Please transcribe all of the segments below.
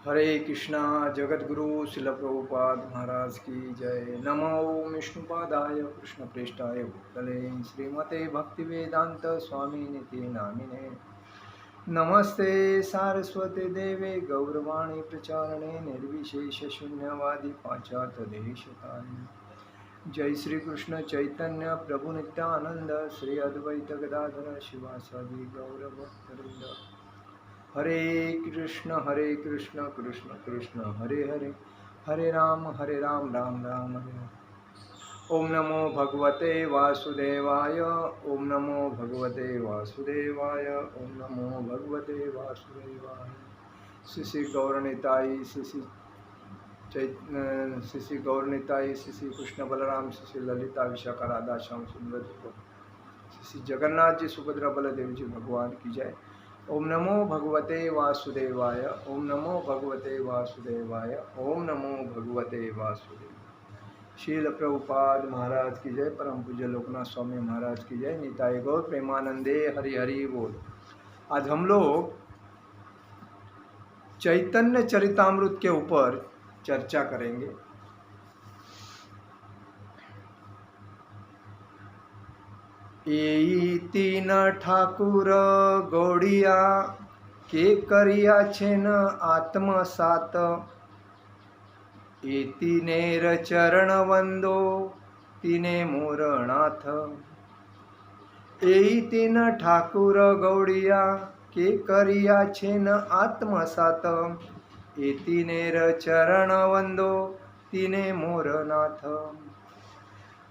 हरे कृष्णा जगद्गुरु शिल प्रभुपाद महाराज की जय। नमो विष्णुपादाय कृष्ण प्रेष्ठाय भूतले श्रीमते भक्ति वेदांत स्वामी निति नामिने। नमस्ते सारस्वते देवे गौरवाणी प्रचारणे निर्विशेष शून्यवादी पाश्चात्य देशकारिणे। जय श्री कृष्ण चैतन्य प्रभु नित्यानंद श्री अद्वैत गदाधर शिवासादि गौरभक्तवृंद। हरे कृष्ण कृष्ण कृष्ण हरे हरे, हरे राम राम राम हरे हरे। ओम नमो भगवते वासुदेवाय, ओम नमो भगवते वासुदेवाय, ओम नमो भगवते वासुदेवाय। श्री गौरनिताई श्री गौरनिताई श्री कृष्ण बलराम श्री ललिता विशाखा राधा श्याम सुंदर श्री जगन्नाथ जी सुभद्रा बलदेव जी भगवान की जय। ओम नमो भगवते वासुदेवाय, ओम नमो भगवते वासुदेवाय, ओम नमो भगवते वासुदेवाय। शील प्रभुपाद महाराज की जय। परम पूज्य लोकनाथ स्वामी महाराज की जय। निताय गौर प्रेमानंदे हरि हरि बोल। आज हम लोग चैतन्य चरितामृत के ऊपर चर्चा करेंगे। एई तीन ठाकुर गौड़िया के करिया छेन आत्मसात, ए तीनेर चरण वंदो तीने मोरनाथ। एई तीन ठाकुर गौड़िया के करिया छेन आत्मसात, ए तीनेर चरण वंदो तीने मोरनाथ।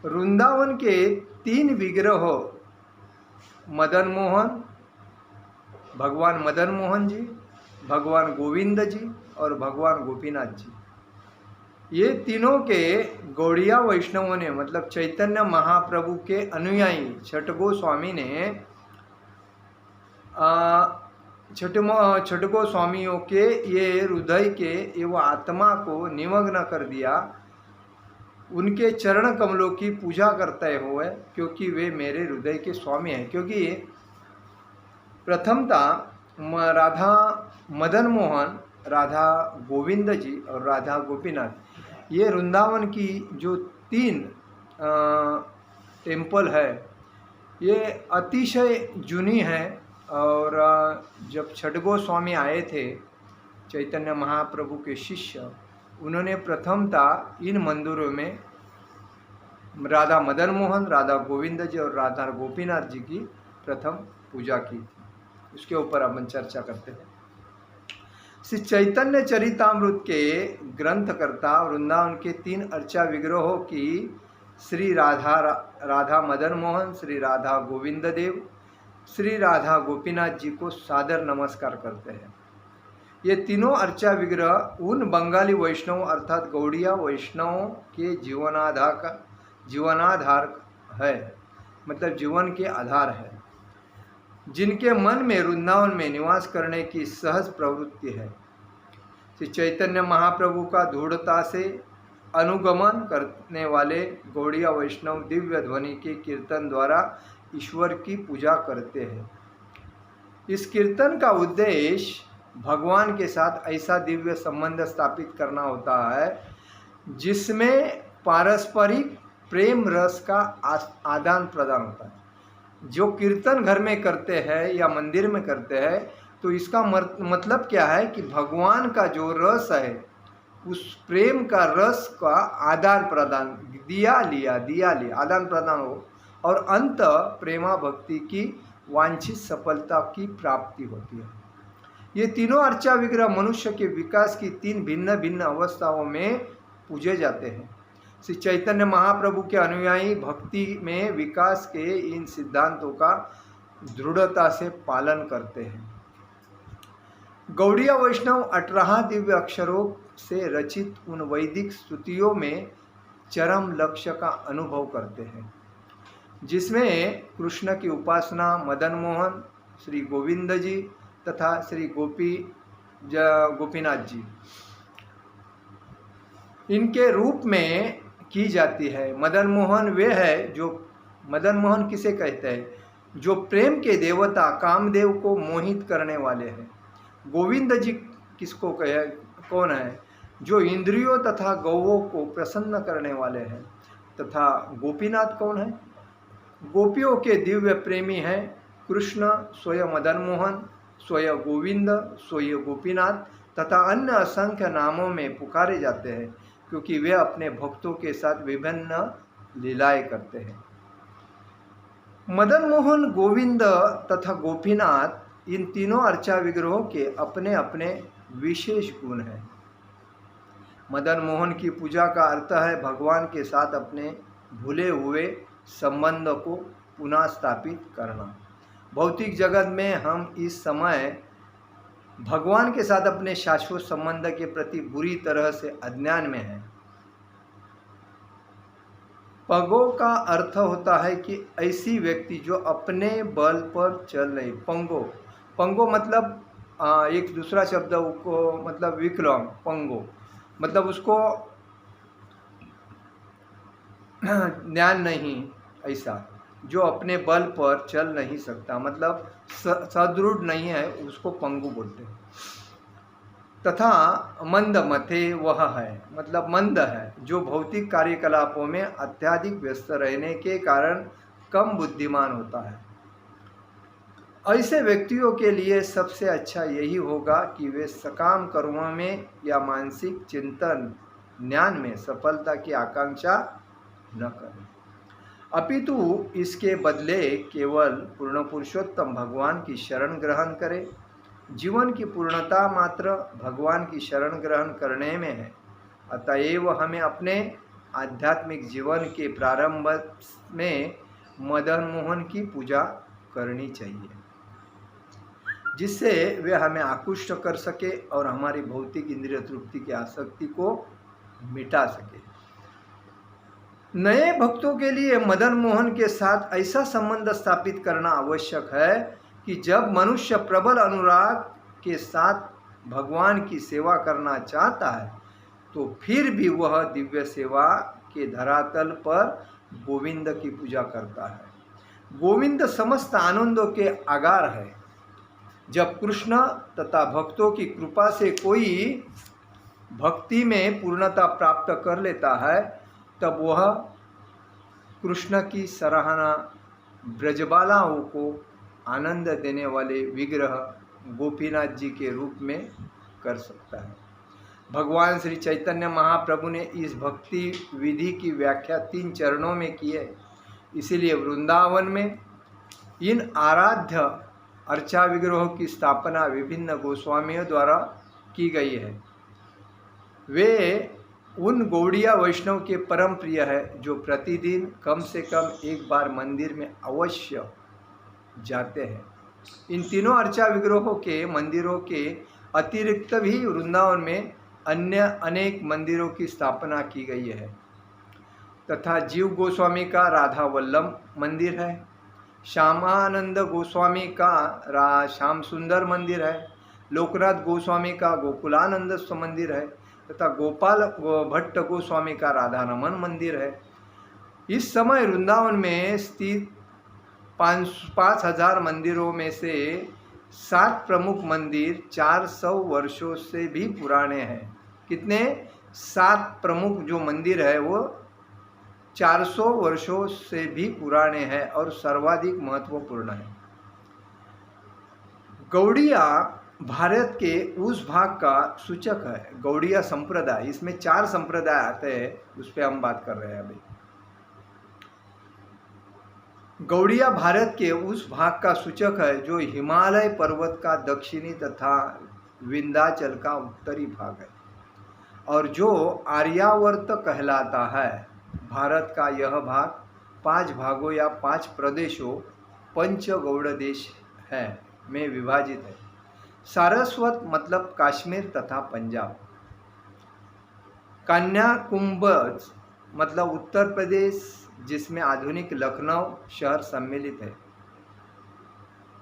वृंदावन के तीन विग्रह मदन मोहन, भगवान मदन मोहन जी, भगवान गोविंद जी और भगवान गोपीनाथ जी, ये तीनों के गौड़िया वैष्णवों ने मतलब चैतन्य महाप्रभु के अनुयायी छठ गोस्वामी ने छठ गोस्वामियों के ये हृदय के एवं आत्मा को निमग्न कर दिया। उनके चरण कमलों की पूजा करते हुए, क्योंकि वे मेरे हृदय के स्वामी हैं। क्योंकि प्रथमतः राधा मदन मोहन, राधा गोविंद जी और राधा गोपीनाथ, ये वृंदावन की जो तीन टेम्पल है ये अतिशय जूनी है। और जब छठ गोस्वामी आए थे चैतन्य महाप्रभु के शिष्य, उन्होंने प्रथमतः इन मंदिरों में राधा मदन मोहन, राधा गोविंद जी और राधा गोपीनाथ जी की प्रथम पूजा की थी। उसके ऊपर अपन चर्चा करते हैं। श्री चैतन्य चरितामृत के ग्रंथकर्ता वृंदावन के तीन अर्चा विग्रहों की श्री राधा मदन मोहन, श्री राधा गोविंद देव, श्री राधा गोपीनाथ जी को सादर नमस्कार करते हैं। ये तीनों अर्चा विग्रह उन बंगाली वैष्णव अर्थात गौड़िया वैष्णवों के जीवनाधार है, मतलब जीवन के आधार है, जिनके मन में वृंदावन में निवास करने की सहज प्रवृत्ति है। श्री चैतन्य महाप्रभु का दृढ़ता से अनुगमन करने वाले गौड़िया वैष्णव दिव्य ध्वनि के कीर्तन द्वारा ईश्वर की पूजा करते हैं। इस कीर्तन का उद्देश्य भगवान के साथ ऐसा दिव्य संबंध स्थापित करना होता है जिसमें पारस्परिक प्रेम रस का आदान प्रदान होता है। जो कीर्तन घर में करते हैं या मंदिर में करते हैं, तो इसका मतलब क्या है कि भगवान का जो रस है उस प्रेम का रस का आदान प्रदान, दिया लिया आदान प्रदान हो और अंत प्रेमा भक्ति की वांछित सफलता की प्राप्ति होती है। ये तीनों अर्चा विग्रह मनुष्य के विकास की तीन भिन्न भिन्न अवस्थाओं में पूजे जाते हैं। श्री चैतन्य महाप्रभु के अनुयायी भक्ति में विकास के इन सिद्धांतों का दृढ़ता से पालन करते हैं। गौड़िया वैष्णव 18 दिव्य अक्षरों से रचित उन वैदिक स्तुतियों में चरम लक्ष्य का अनुभव करते हैं, जिसमें कृष्ण की उपासना मदन मोहन, श्री गोविंद जी तथा श्री गोपीनाथ जी इनके रूप में की जाती है। मदन मोहन वे है जो, मदन मोहन किसे कहते हैं? जो प्रेम के देवता कामदेव को मोहित करने वाले हैं। गोविंद जी किसको कौन है? जो इंद्रियों तथा गौओं को प्रसन्न करने वाले हैं। तथा गोपीनाथ कौन है? गोपियों के दिव्य प्रेमी हैं कृष्ण, स्वयं मदन मोहन, स्वयं गोविंद, स्वयं गोपीनाथ तथा अन्य असंख्य नामों में पुकारे जाते हैं, क्योंकि वे अपने भक्तों के साथ विभिन्न लीलाएं करते हैं। मदन मोहन, गोविंद तथा गोपीनाथ, इन तीनों अर्चा विग्रहों के अपने अपने विशेष गुण हैं। मदन मोहन की पूजा का अर्थ है भगवान के साथ अपने भूले हुए संबंध को पुनः स्थापित करना। भौतिक जगत में हम इस समय भगवान के साथ अपने शाश्वत संबंध के प्रति बुरी तरह से अज्ञान में हैं। पंगो का अर्थ होता है कि ऐसी व्यक्ति जो अपने बल पर चल रही। पंगो, पंगो मतलब एक दूसरा शब्द को मतलब विकलांग। पंगो मतलब उसको ज्ञान नहीं, ऐसा जो अपने बल पर चल नहीं सकता, मतलब सदृढ़ नहीं है, उसको पंगु बोलते हैं। तथा मंद मथे वह है, मतलब मंद है, जो भौतिक कार्यकलापों में अत्यधिक व्यस्त रहने के कारण कम बुद्धिमान होता है। ऐसे व्यक्तियों के लिए सबसे अच्छा यही होगा कि वे सकाम कर्मों में या मानसिक चिंतन ज्ञान में सफलता की आकांक्षा न करें, अपितु इसके बदले केवल पूर्ण पुरुषोत्तम भगवान की शरण ग्रहण करें। जीवन की पूर्णता मात्र भगवान की शरण ग्रहण करने में है। अतएव हमें अपने आध्यात्मिक जीवन के प्रारंभ में मदन मोहन की पूजा करनी चाहिए, जिससे वे हमें आकृष्ट कर सके और हमारी भौतिक इंद्रिय तृप्ति की आसक्ति को मिटा सके। नए भक्तों के लिए मदन मोहन के साथ ऐसा संबंध स्थापित करना आवश्यक है कि जब मनुष्य प्रबल अनुराग के साथ भगवान की सेवा करना चाहता है तो फिर भी वह दिव्य सेवा के धरातल पर गोविंद की पूजा करता है। गोविंद समस्त आनंदों के आगार है। जब कृष्ण तथा भक्तों की कृपा से कोई भक्ति में पूर्णता प्राप्त कर लेता है, तब वह कृष्ण की सराहना ब्रजबालाओं को आनंद देने वाले विग्रह गोपीनाथ जी के रूप में कर सकता है। भगवान श्री चैतन्य महाप्रभु ने इस भक्ति विधि की व्याख्या 3 चरणों में की है। इसीलिए वृंदावन में इन आराध्य अर्चा विग्रहों की स्थापना विभिन्न गोस्वामियों द्वारा की गई है। वे उन गौड़िया वैष्णव के परम प्रिय है, जो प्रतिदिन कम से कम एक बार मंदिर में अवश्य जाते हैं। इन तीनों अर्चा विग्रहों के मंदिरों के अतिरिक्त भी वृंदावन में अन्य अनेक मंदिरों की स्थापना की गई है। तथा जीव गोस्वामी का राधा वल्लभ मंदिर है, श्यामानंद गोस्वामी का श्याम सुंदर मंदिर है, लोकनाथ गोस्वामी का गोकुलानंद मंदिर है तथा गोपाल भट्ट गोस्वामी का राधारमण मंदिर है। इस समय वृंदावन में स्थित 5,000 मंदिरों में से 7 प्रमुख मंदिर 400 वर्षों से भी पुराने हैं। कितने? 7 प्रमुख जो मंदिर है वो 400 वर्षों से भी पुराने हैं और सर्वाधिक महत्वपूर्ण है। गौड़िया भारत के उस भाग का सूचक है। गौड़िया संप्रदाय, इसमें 4 संप्रदाय आते हैं, उस पर हम बात कर रहे हैं अभी। गौड़िया भारत के उस भाग का सूचक है जो हिमालय पर्वत का दक्षिणी तथा विंध्याचल का उत्तरी भाग है और जो आर्यावर्त कहलाता है। भारत का यह भाग 5 भागों या 5 प्रदेशों पंचगौड़ देश है में विभाजित है। सारस्वत मतलब काश्मीर तथा पंजाब, कन्याकुब्ज मतलब उत्तर प्रदेश जिसमें आधुनिक लखनऊ शहर सम्मिलित है,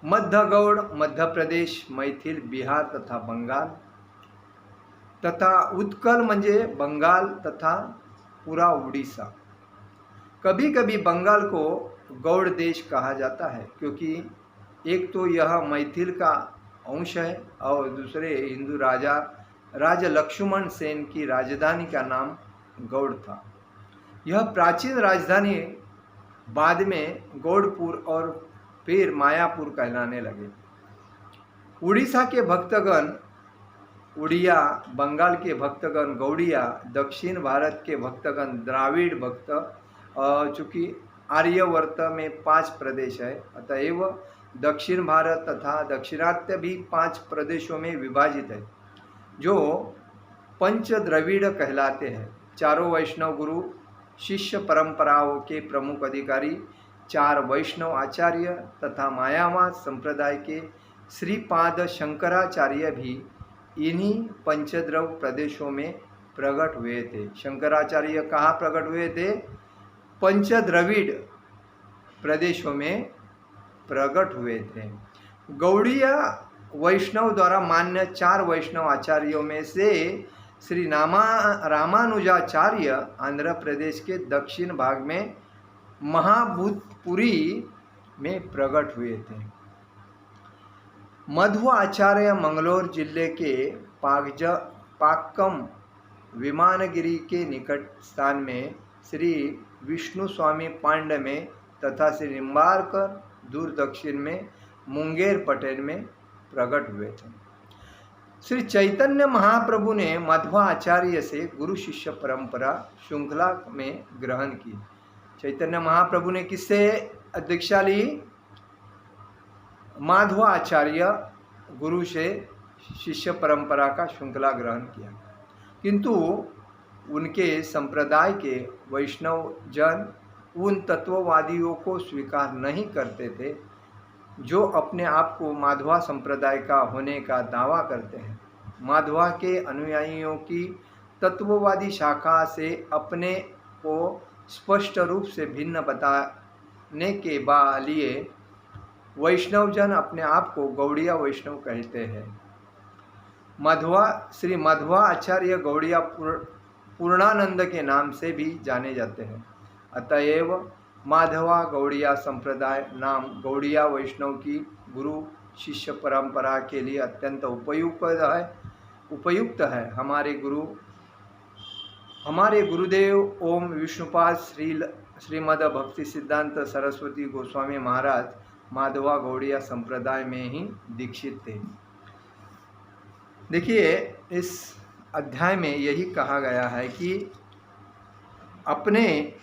मध्य गौड़ मध्य प्रदेश, मैथिल बिहार तथा बंगाल, तथा उत्कल म्हणजे बंगाल तथा पूरा उड़ीसा। कभी कभी बंगाल को गौड़ देश कहा जाता है क्योंकि एक तो यह मैथिल का अंश है और दूसरे हिंदू राजा राजा लक्ष्मण सेन की राजधानी का नाम गौड़ था। यह प्राचीन राजधानी बाद में गौड़पुर और फिर मायापुर कहलाने लगे। उड़ीसा के भक्तगण उड़िया, बंगाल के भक्तगण गौड़िया, दक्षिण भारत के भक्तगण द्राविड़ भक्त। चूँकि आर्यवर्त में 5 प्रदेश है, अतएव दक्षिण भारत तथा दक्षिणात्य भी 5 प्रदेशों में विभाजित है, जो पंच द्रविड़ कहलाते हैं। चारों वैष्णव गुरु शिष्य परंपराओं के प्रमुख अधिकारी 4 वैष्णव आचार्य तथा मायावाद संप्रदाय के श्रीपाद शंकराचार्य भी इन्हीं पंचद्रव प्रदेशों में प्रकट हुए थे। शंकराचार्य कहाँ प्रकट हुए थे? पंचद्रविड़ प्रदेशों में प्रकट हुए थे। गौड़ीय वैष्णव द्वारा मान्य 4 वैष्णव आचार्यों में से श्री रामानुजाचार्य आंध्र प्रदेश के दक्षिण भाग में महाभूतपुरी में प्रकट हुए थे। मध्व आचार्य मंगलोर जिले के पाक्कम विमानगिरी के निकट स्थान में, श्री विष्णु स्वामी पांड में तथा श्री निम्बारकर दूर दक्षिण में मुंगेर पटेल में प्रकट हुए थे। श्री चैतन्य महाप्रभु ने मध्वाचार्य से गुरु शिष्य परंपरा श्रृंखला में ग्रहण की। चैतन्य महाप्रभु ने किससे दीक्षा ली? माधवाचार्य गुरु से शिष्य परंपरा का श्रृंखला ग्रहण किया, किंतु उनके संप्रदाय के वैष्णव जन उन तत्ववादियों को स्वीकार नहीं करते थे जो अपने आप को माधवा संप्रदाय का होने का दावा करते हैं। माधवा के अनुयायियों की तत्ववादी शाखा से अपने को स्पष्ट रूप से भिन्न बताने के लिए वैष्णव जन अपने आप को गौड़िया वैष्णव कहते हैं। श्री मध्वा आचार्य गौड़िया पूर्णानंद के नाम से भी जाने जाते हैं। अतएव माधवा गौड़िया संप्रदाय नाम गौड़िया वैष्णव की गुरु शिष्य परंपरा के लिए अत्यंत उपयुक्त है। हमारे गुरुदेव ओम विष्णुपाद श्रीमद भक्ति सिद्धांत सरस्वती गोस्वामी महाराज माधवा गौड़िया संप्रदाय में ही दीक्षित थे। देखिए, इस अध्याय में यही कहा गया है कि अपने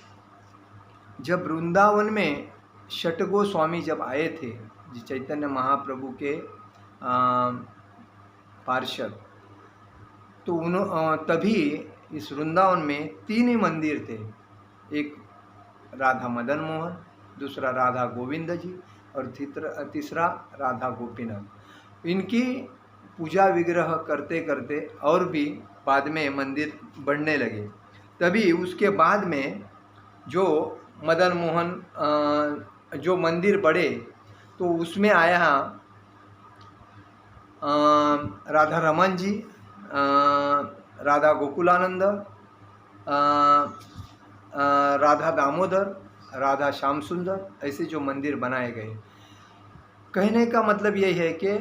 जब वृंदावन में षट गोस्वामी जब आए थे, चैतन्य महाप्रभु के पार्षद, तो तभी इस वृंदावन में 3 ही मंदिर थे। एक राधा मदन मोहन, दूसरा राधा गोविंद जी और तीसरा राधा गोपीनाथ। इनकी पूजा विग्रह करते करते और भी बाद में मंदिर बढ़ने लगे। तभी उसके बाद में जो मदन मोहन जो मंदिर बढ़े तो उसमें आया राधा रमन जी, राधा गोकुलानंद, राधा दामोदर, राधा श्याम सुंदर, ऐसे जो मंदिर बनाए गए। कहने का मतलब यही है कि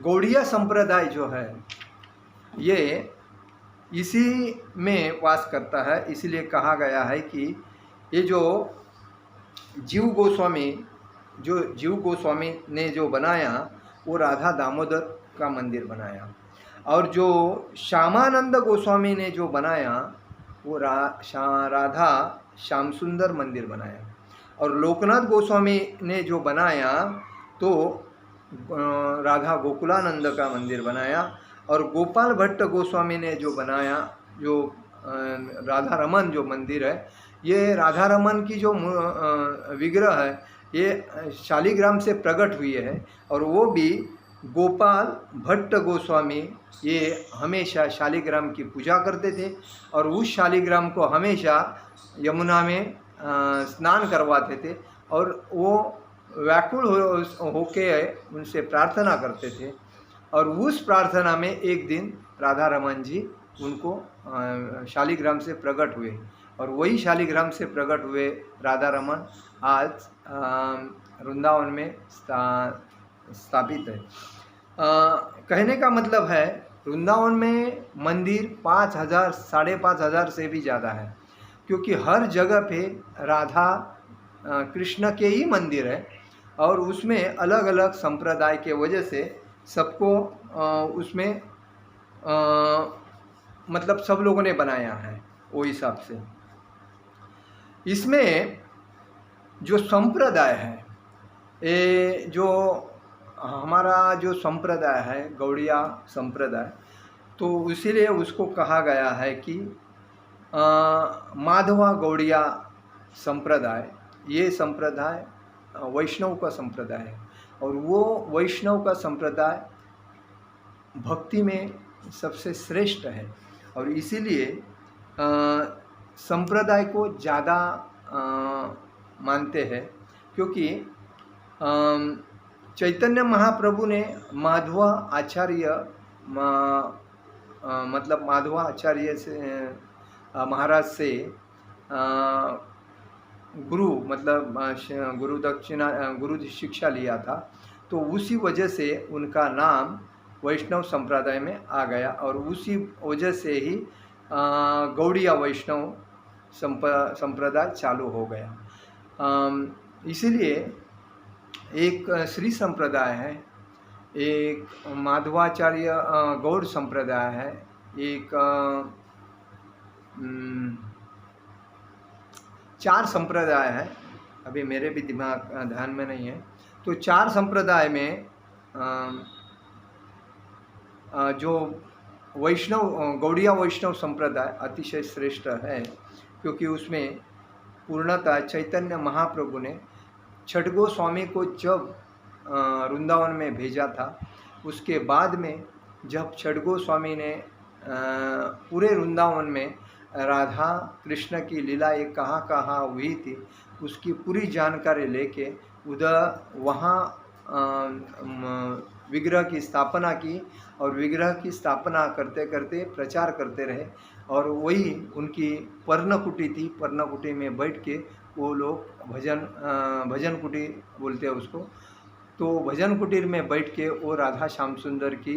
गौड़िया संप्रदाय जो है ये इसी में वास करता है। इसलिए कहा गया है कि ये जो जीव गोस्वामी ने जो बनाया वो राधा दामोदर का मंदिर बनाया, और जो श्यामानंद गोस्वामी ने जो बनाया वो राधा श्याम सुंदर मंदिर बनाया, और लोकनाथ गोस्वामी ने जो बनाया तो राधा गोकुलानंद का मंदिर बनाया, और गोपाल भट्ट गोस्वामी ने जो बनाया जो राधा रमन जो मंदिर है, ये राधा रमन की जो विग्रह है ये शालिग्राम से प्रकट हुई है, और वो भी गोपाल भट्ट गोस्वामी ये हमेशा शालिग्राम की पूजा करते थे, और उस शालिग्राम को हमेशा यमुना में स्नान करवाते थे, और वो व्याकुल होके उनसे प्रार्थना करते थे। और उस प्रार्थना में एक दिन राधा रमन जी उनको शालिग्राम से प्रकट हुए, और वही शालिग्राम से प्रकट हुए राधा रमन आज वृंदावन में स्थापित है। कहने का मतलब है वृंदावन में मंदिर 5,000 5,500 से भी ज़्यादा है, क्योंकि हर जगह पे राधा कृष्ण के ही मंदिर है और उसमें अलग अलग संप्रदाय के वजह से सबको उसमें मतलब सब लोगों ने बनाया है वो हिसाब से। इसमें जो संप्रदाय है, ये जो हमारा जो संप्रदाय है गौड़िया संप्रदाय, तो इसीलिए उसको कहा गया है कि माधवा गौड़िया संप्रदाय, ये संप्रदाय वैष्णव का संप्रदाय है और वो वैष्णव का संप्रदाय भक्ति में सबसे श्रेष्ठ है और इसीलिए संप्रदाय को ज़्यादा मानते हैं, क्योंकि चैतन्य महाप्रभु ने माधवा आचार्य मतलब माधवा आचार्य से महाराज से गुरु मतलब गुरु शिक्षा लिया था, तो उसी वजह से उनका नाम वैष्णव संप्रदाय में आ गया और उसी वजह से ही गौड़िया वैष्णव संप्रदाय चालू हो गया। इसीलिए एक श्री संप्रदाय है, एक माधवाचार्य गौड़ संप्रदाय है, एक 4 संप्रदाय है, अभी मेरे भी दिमाग ध्यान में नहीं है। तो 4 संप्रदाय में जो वैष्णव गौड़िया वैष्णव संप्रदाय अतिशय श्रेष्ठ है, क्योंकि उसमें पूर्णतः चैतन्य महाप्रभु ने छठ गोस्वामी को जब वृंदावन में भेजा था, उसके बाद में जब छठ गोस्वामी ने पूरे वृंदावन में राधा कृष्ण की लीलाएँ कहाँ कहाँ हुई थी उसकी पूरी जानकारी लेके उधर वहाँ विग्रह की स्थापना की और विग्रह की स्थापना करते करते प्रचार करते रहे और वही उनकी पर्णकुटी थी। पर्णकुटी में बैठ के वो लोग भजन कुटी बोलते हैं उसको, तो भजन कुटीर में बैठ के वो राधा श्याम सुंदर की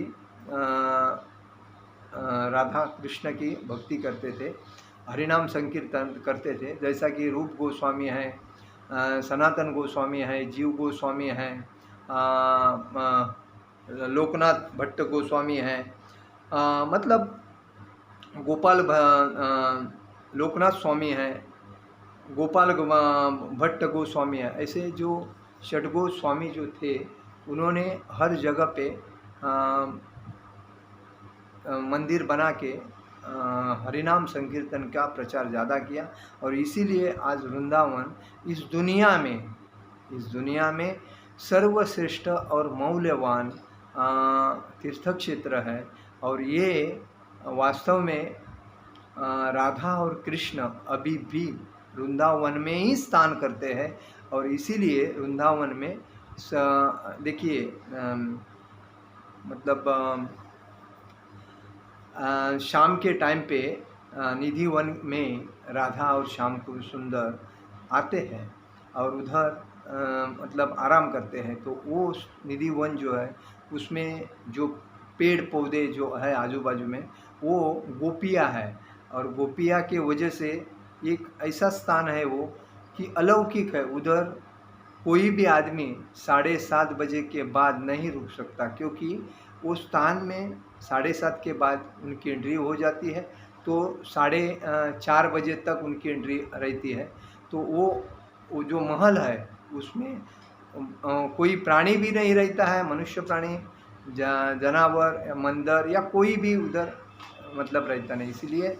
राधा कृष्ण की भक्ति करते थे, हरिनाम संकीर्तन करते थे। जैसा कि रूप गोस्वामी है, सनातन गोस्वामी है, जीव गोस्वामी है, लोकनाथ भट्ट गोस्वामी है, मतलब गोपाल लोकनाथ स्वामी है, गोपाल भट्ट गोस्वामी है। ऐसे जो षट गोस्वामी जो थे उन्होंने हर जगह पे मंदिर बना के हरिनाम संकीर्तन का प्रचार ज़्यादा किया और इसीलिए आज वृंदावन इस दुनिया में सर्वश्रेष्ठ और मौल्यवान तीर्थ क्षेत्र है। और ये वास्तव में राधा और कृष्ण अभी भी वृंदावन में ही स्थान करते हैं और इसीलिए वृंदावन में देखिए मतलब शाम के टाइम पे निधि वन में राधा और श्याम को सुंदर आते हैं और उधर मतलब आराम करते हैं। तो वो निधि वन जो है उसमें जो पेड़ पौधे जो है आजू बाजू में वो गोपिया है और गोपिया के वजह से एक ऐसा स्थान है वो कि अलौकिक है। उधर कोई भी आदमी 7:30 बजे के बाद नहीं रुक सकता, क्योंकि उस स्थान में 7:30 के बाद उनकी एंट्री हो जाती है, तो 4:30 बजे तक उनकी एंट्री रहती है। तो वो जो महल है उसमें कोई प्राणी भी नहीं रहता है, मनुष्य प्राणी जानवर या मंदिर या कोई भी उधर मतलब रहता नहीं। इसलिए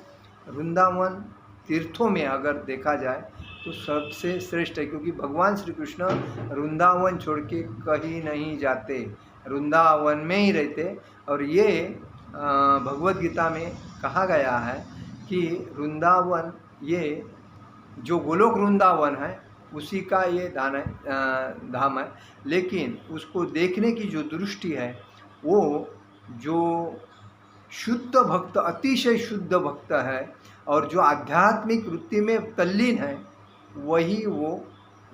वृंदावन तीर्थों में अगर देखा जाए तो सबसे श्रेष्ठ है, क्योंकि भगवान श्री कृष्ण वृंदावन छोड़ के कहीं नहीं जाते, वृंदावन में ही रहते। और ये भगवद गीता में कहा गया है कि वृंदावन ये जो गोलोक वृंदावन है उसी का ये धाम है, लेकिन उसको देखने की जो दृष्टि है वो जो शुद्ध भक्त अतिशय शुद्ध भक्त है और जो आध्यात्मिक वृत्ति में तल्लीन है वही वो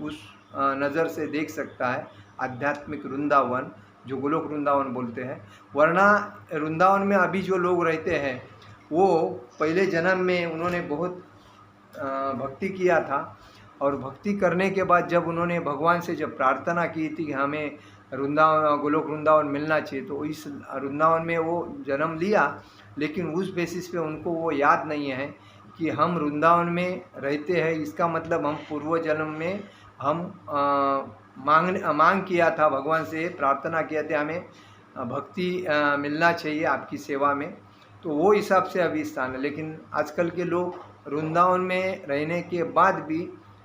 उस नज़र से देख सकता है आध्यात्मिक वृंदावन। जो गोलोक वृंदावन बोलते हैं। वरना वृंदावन में अभी जो लोग रहते हैं वो पहले जन्म में उन्होंने बहुत भक्ति किया था, और भक्ति करने के बाद जब उन्होंने भगवान से जब प्रार्थना की थी कि हमें वृंदावन गोलोक वृंदावन मिलना चाहिए, तो इस वृंदावन में वो जन्म लिया, लेकिन उस बेसिस पे उनको वो याद नहीं है कि हम वृंदावन में रहते हैं। इसका मतलब हम पूर्व जन्म में हम मांग किया था, भगवान से प्रार्थना किया था हमें भक्ति मिलना चाहिए आपकी सेवा में, तो वो हिसाब से अभी स्थान है। लेकिन आजकल के लोग वृंदावन में रहने के बाद भी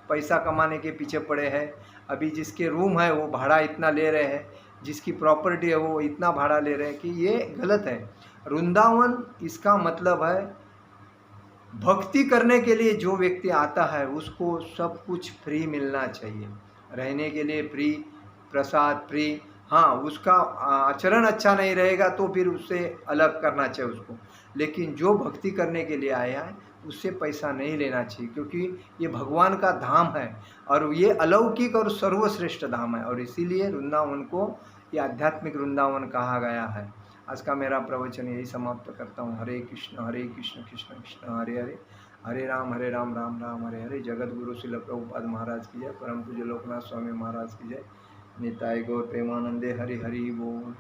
पैसा कमाने के पीछे पड़े हैं। अभी जिसके रूम है वो भाड़ा इतना ले रहे हैं, जिसकी प्रॉपर्टी है वो इतना भाड़ा ले रहे हैं, कि ये गलत है। वृंदावन इसका मतलब है भक्ति करने के लिए जो व्यक्ति आता है उसको सब कुछ फ्री मिलना चाहिए, रहने के लिए फ्री, प्रसाद फ्री। हाँ, उसका आचरण अच्छा नहीं रहेगा तो फिर उससे अलग करना चाहिए उसको, लेकिन जो भक्ति करने के लिए आया है उससे पैसा नहीं लेना चाहिए, क्योंकि ये भगवान का धाम है और ये अलौकिक और सर्वश्रेष्ठ धाम है, और इसीलिए वृंदावन को ये आध्यात्मिक वृंदावन कहा गया है। आज का मेरा प्रवचन यही समाप्त करता हूँ। हरे कृष्ण कृष्ण कृष्ण हरे हरे, हरे राम राम राम हरे हरे। जगत गुरु श्रील प्रभुपाद महाराज की जय, परम पूज्य लोकनाथ स्वामी महाराज की जय। निताय गौर प्रेमानंदे हरि हरि बोल।